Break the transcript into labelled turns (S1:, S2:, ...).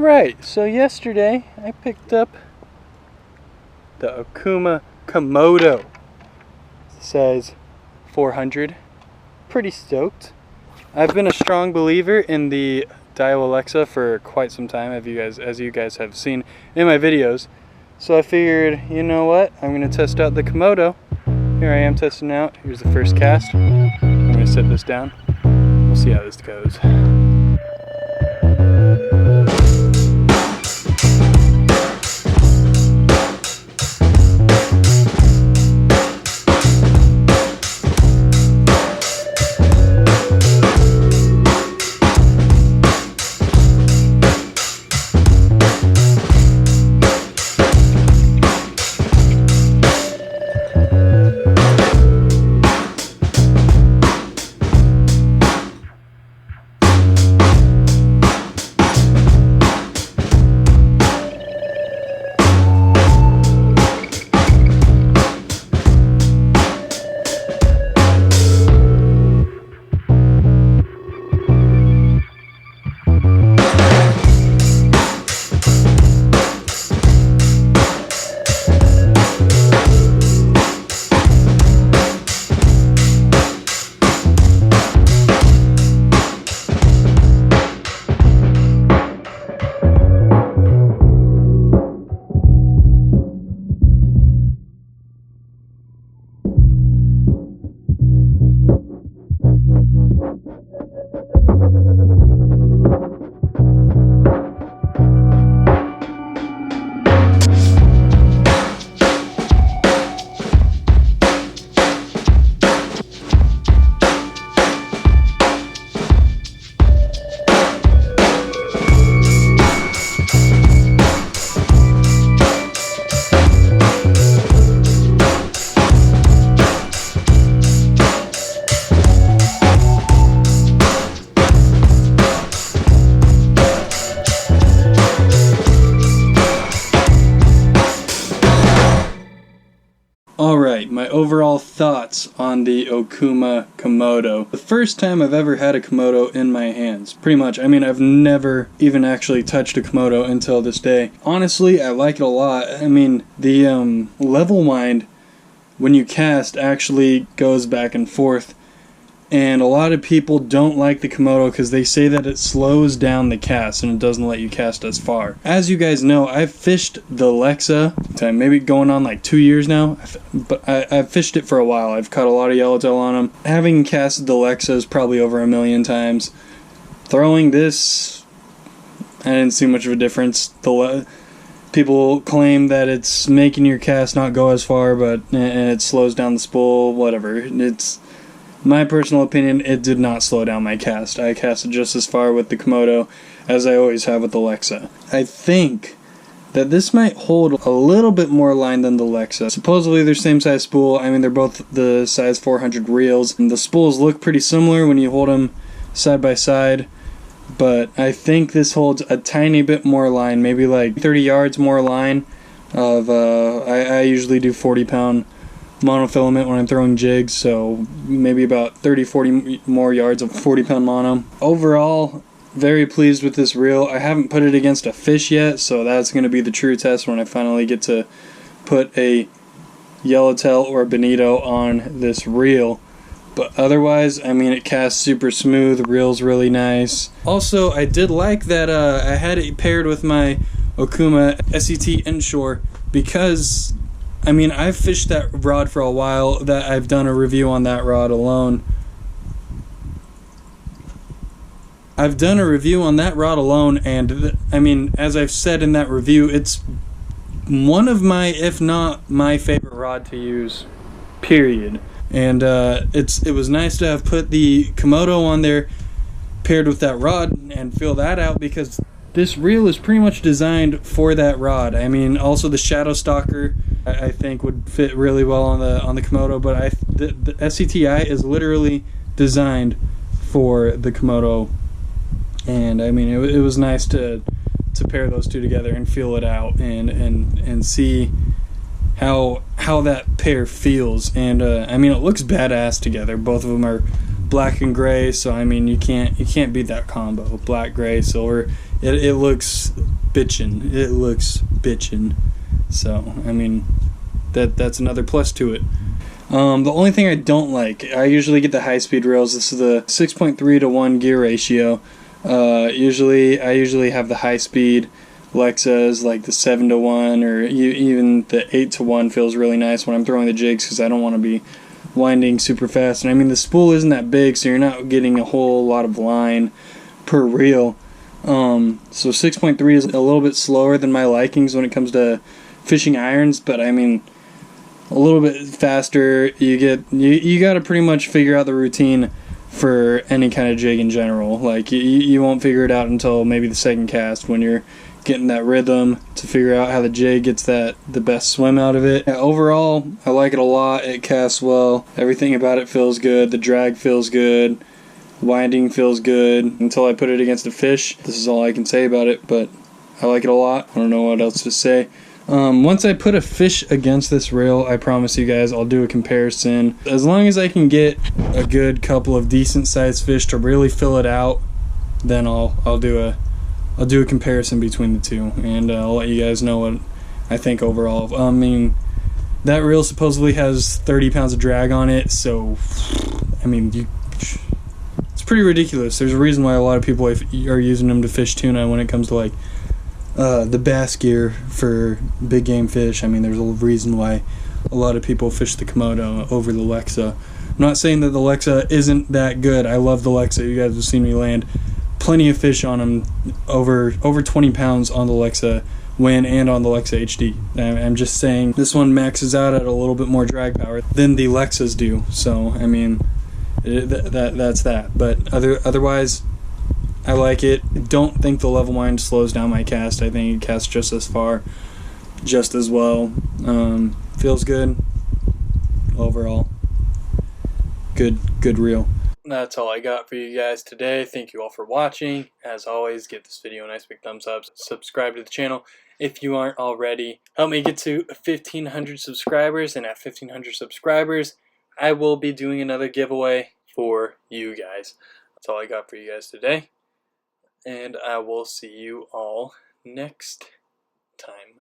S1: Alright, so yesterday I picked up the Okuma Komodo, size 400. Pretty stoked. I've been a strong believer in the Dio Alexa for quite some time, as you guys have seen in my videos. So I figured, you know what, I'm going to test out the Komodo. Here I am testing out. Here's the first cast. I'm going to set this down. We'll see how this goes. Alright, my overall thoughts on the Okuma Komodo. The first time I've ever had a Komodo in my hands, pretty much. I mean, I've never even actually touched a Komodo until this day. Honestly, I like it a lot. I mean, the level wind when you cast actually goes back and forth. And a lot of people don't like the Komodo because they say that it slows down the cast and it doesn't let you cast as far. As you guys know, I've fished the Alexa, maybe going on like 2 years now, but I've fished it for a while. I've caught a lot of yellowtail on them. Having casted the Alexas probably over 1 million times. Throwing this, I didn't see much of a difference. People claim that it's making your cast not go as far, and it slows down the spool, whatever. It's my personal opinion, it did not slow down my cast. I casted just as far with the Komodo as I always have with the Alexa. I think that this might hold a little bit more line than the Alexa. Supposedly they're same size spool. I mean, they're both the size 400 reels. And the spools look pretty similar when you hold them side by side. But I think this holds a tiny bit more line, maybe like 30 yards more line. I usually do 40-pound monofilament when I'm throwing jigs, so maybe about 30-40 more yards of 40-pound mono. Overall, very pleased with this reel. I haven't put it against a fish yet, so that's going to be the true test when I finally get to put a yellowtail or a bonito on this reel. But otherwise, I mean, it casts super smooth, the reel's really nice. Also, I did like that I had it paired with my Okuma SCTi inshore because, I mean, I've fished that rod for a while. That I've done a review on that rod alone. And I mean, as I've said in that review, it's one of my, if not my favorite rod to use, period. And it was nice to have put the Komodo on there paired with that rod and feel that out, because this reel is pretty much designed for that rod. I mean, also the Shadow Stalker I think would fit really well on the Komodo, but the SCTi is literally designed for the Komodo, and I mean, it was nice to pair those two together and feel it out and see how that pair feels. And I mean, it looks badass together. Both of them are black and gray, so I mean, you can't beat that combo. Black, gray, silver. it looks bitchin'. It looks bitchin'. So I mean, that's another plus to it. The only thing I don't like, I usually get the high-speed reels. This is the 6.3 to 1 gear ratio. I usually have the high-speed Lexas, like the 7 to 1, or even the 8 to 1 feels really nice when I'm throwing the jigs, because I don't want to be winding super fast. And I mean, the spool isn't that big, so you're not getting a whole lot of line per reel. So 6.3 is a little bit slower than my likings when it comes to fishing irons, but I mean, a little bit faster. You got to pretty much figure out the routine for any kind of jig in general. Like you won't figure it out until maybe the second cast, when you're getting that rhythm to figure out how the jig gets the best swim out of it. Yeah, overall, I like it a lot. It casts well. Everything about it feels good. The drag feels good. Winding feels good. Until I put it against a fish. This is all I can say about it, but I like it a lot. I don't know what else to say. Once I put a fish against this reel, I promise you guys I'll do a comparison. As long as I can get a good couple of decent sized fish to really fill it out, then I'll do a comparison between the two, and I'll let you guys know what I think overall. I mean, that reel supposedly has 30 pounds of drag on it, so I mean, it's pretty ridiculous. There's a reason why a lot of people are using them to fish tuna when it comes to like the bass gear for big game fish. I mean, there's a reason why a lot of people fish the Komodo over the Lexa. I'm not saying that the Lexa isn't that good. I love the Lexa. You guys have seen me land plenty of fish on them, over 20 pounds on the Lexa Win and on the Lexa HD. I'm just saying this one maxes out at a little bit more drag power than the Lexas do. So I mean, that's that. But otherwise, I like it. Don't think the level wind slows down my cast. I think it casts just as far, just as well. Feels good overall. Good reel. That's all I got for you guys today. Thank you all for watching. As always, give this video a nice big thumbs up. Subscribe to the channel if you aren't already. Help me get to 1,500 subscribers, and at 1,500 subscribers, I will be doing another giveaway for you guys. That's all I got for you guys today, and I will see you all next time.